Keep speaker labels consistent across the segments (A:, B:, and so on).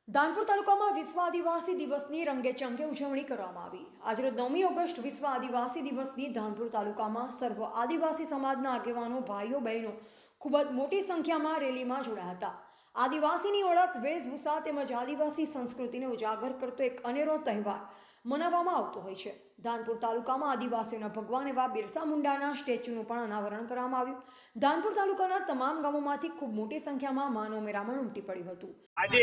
A: ધાનપુર તાલુકામાં વિશ્વ આદિવાસી દિવસની રંગેચંગે ઉજવણી કરવામાં આવી। આજરોજ 9મી ઓગસ્ટ વિશ્વ આદિવાસી દિવસની ધાનપુર તાલુકામાં સર્વ આદિવાસી સમાજના આગેવાનો ભાઈઓ બહેનો ખૂબ જ મોટી સંખ્યામાં રેલીમાં જોડાયા હતા। આદિવાસીની ઓળખ વેશભૂષા તેમજ આદિવાસી સંસ્કૃતિને ઉજાગર કરતો એક અનેરો તહેવાર મનાવવામાં આવતો હોય છે। ધાનપુર તાલુકામાં આદિવાસીઓના ભગવાન એવા બિરસા મુંડાના સ્ટેચ્યુનું પણ અનાવરણ કરવામાં આવ્યું। ધાનપુર તાલુકાના તમામ ગામોમાંથી ખૂબ મોટી સંખ્યામાં માનવ મેળામણ ઉમટી પડ્યું હતું।
B: આજે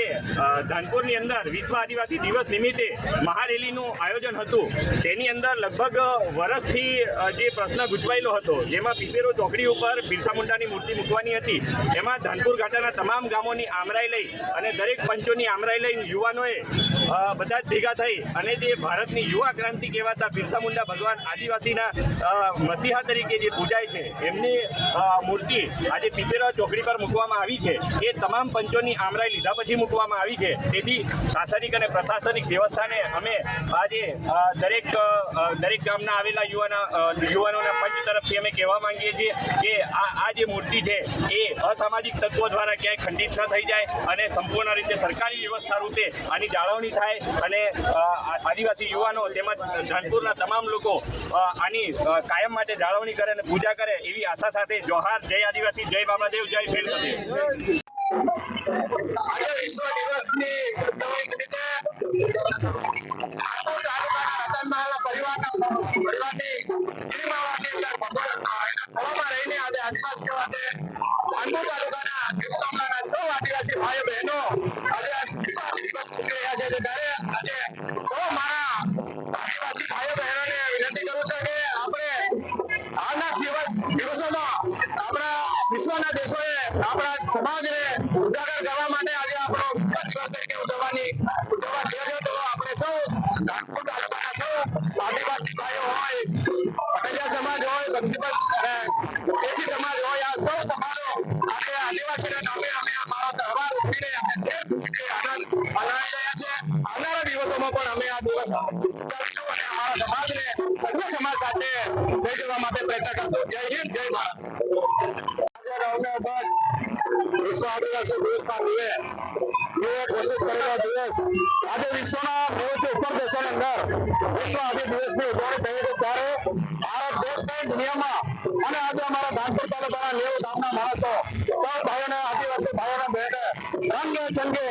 B: ધાનપુરની અંદર વિશ્વ આદિવાસી દિવસ નિમિત્તે મહારેલીનું આયોજન હતું। તેની અંદર લગભગ વર્ષથી જે પ્રશ્ન ગૂંચવાયેલો હતો, જેમાં પીપેરો ચોકડી ઉપર બિરસા મુંડાની મૂર્તિ મૂકવાની હતી, એમાં ધાનપુર ઘાટાના તમામ ગામોની આમરાઈ લઈ અને દરેક પંચોની આમરાઈ લઈને યુવાનોએ બધા જ ભેગા થઈ અને જે ભારતની યુવા ક્રાંતિ કહેવાતા બિરસા મુંડા ભગવાન આદિવાસીના મસીહા તરીકે જે પૂજાય છે, એમની મૂર્તિ આજે પીપેરા ચોકડી પર મૂકવામાં આવી છે। એ તમામ પંચોની આમરાઈ લીધા પછી મૂકવામાં આવી છે। તેથી શાસનિક અને પ્રશાસનિક વ્યવસ્થાને અમે આજે દરેક ગામના આવેલા યુવાનોના પંચ તરફથી અમે કહેવા માંગીએ છીએ કે આ જે મૂર્તિ છે એ અસામાજિક તત્વો દ્વારા ક્યાંય ખંડિત ન થઈ જાય અને સંપૂર્ણ રીતે સરકારી વ્યવસ્થા રૂપે આની જાળવણી થાય અને આદિવાસી યુવાનો તેમજ ધાનપુરના તમામ લોકો આની કાયમ માટે જાળવણી કરે અને પૂજા કરે એવી આશા સાથે જોહાર, જય આદિવાસી, જય બાબાદેવ, જય ભીલદેવ।
C: વિશ્વના દેશોએ આપણા સમાજને ઉજાગર કરવા માટે આજે આપણો દિવસ તરીકે ઉજવવા છે। તો આપણે સૌ ધાનપુર તાલુકાના સૌ આદિવાસી ભાઈઓ હોય, પટેલિયા સમાજ હોય, ઓબીસી સમાજ હોય, આ સૌ સમાજો આજે આદિવાસીના નામે અમે અમારો તહેવાર ઉજવીને આનંદ મનાવી રહ્યા છે। આવનારા દિવસોમાં પણ અમે આ દિવસ ઉજવીશું અને અમારા સમાજને અન્ય સમાજ સાથે લઈ જવા માટે પ્રયત્ન કરશું। જય હિન્દ, જય ભારત। વિશ્વ આદિવાસી દિવસના ઘોષિત કરેલો દિવસ આજે વિશ્વના 90 ઉપર દેશોની અંદર વિશ્વ આદિ દિવસની ઉજવણી થઈ છે, ત્યારે ભારત દેશ સહિત દુનિયામાં અને આજે અમારા ધાનપુર તાલુકાના 90 ગામના માણસો સૌ ભાઈઓને, આદિવાસી ભાઈઓને બહેને રંગે ચંગે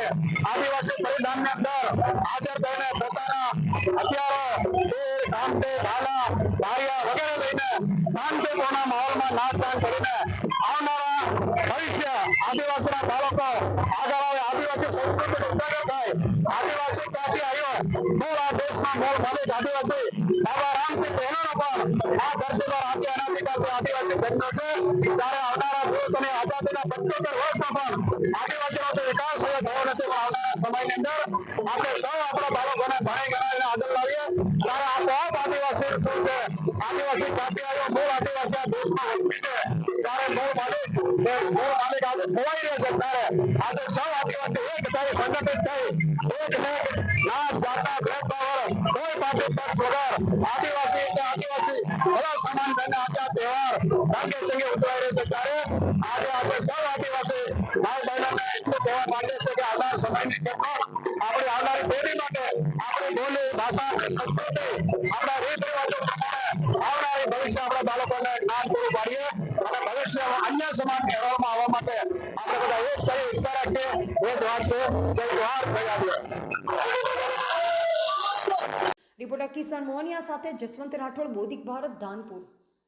C: આદિવાસી પરિધાનની અંદર હાજર થઈને પોતાના હથિયારો, તીર, કામતે, ભાલા, ભારિયા વગેરે લઈને શાંતિપૂર્ણ માહોલમાં નાચગાન કરીને આવનારા ભવિષ્ય આદિવાસીના બાળકો આગળ આવે, આદિવાસી સંસ્કૃતિનો ઉજાગર થાય। આદિવાસી ક્યાંથી આવ્યો, મૂળ આ દેશમાં મૂળ માલિક આદિવાસી બાબા રામસિંહ પહેલાનો પણ આ ધરતી પર આજે અનાધિકારથી આદિવાસી જન્મ્યો છે। ત્યારે આવનારા દિવસોની આઝાદીના 75 વર્ષમાં પણ આદિવાસીનો તો વિકાસ થયો નથી, પણ આવનારા સમયની અંદર આપણે સૌ આપણા બાળકોને ભણી ગણાવીને આગળ લાવીએ। ત્યારે આ બહુ આદિવાસી શું છે, આદિવાસી ક્યાંથી આવ્યો, મૂળ આદિવાસી આ દેશમાં વસ્તી છે, ત્યારે મૂળ માલિક આજે ખોવાઈ રહ્યો છે। ત્યારે આજે સૌ આદિવાસી એક થઈ, સંગઠિત થઈ, એક નાત જાતના ભેદભાવ કોઈ પાર્ટી પક્ષ વગર આદિવાસી એટલે આદિવાસી બધા સમાન થઈને આજે આ તહેવાર રંગે ચંગે ઉજવાઈ રહ્યો છે। ત્યારે આજે સૌ આદિવાસી ભાઈ બહેનોને એટલું કહેવા માંગે છે કે આવનાર સમયની અંદર આપણી આવનારી પેઢી માટે આપણી બોલી, ભાષા, સંસ્કૃતિ, આપણા રીત રિવાજો પ્રમાણે આવનારી ભવિષ્ય આપણા બાળકોને જ્ઞાન પૂરું પાડીએ અને ભવિષ્ય અન્ય સમાજની હરોળમાં આવવા માટે આપણે બધા એક થઈ એકતા રાખીએ। એ જ વાત છે। જય જોહાર, જય આદિવાસી।
A: રિપોર્ટર કિશન મોહનિયા સાથે જસવંત રાઠોડ, બોધિક ભારત, ધાનપુર।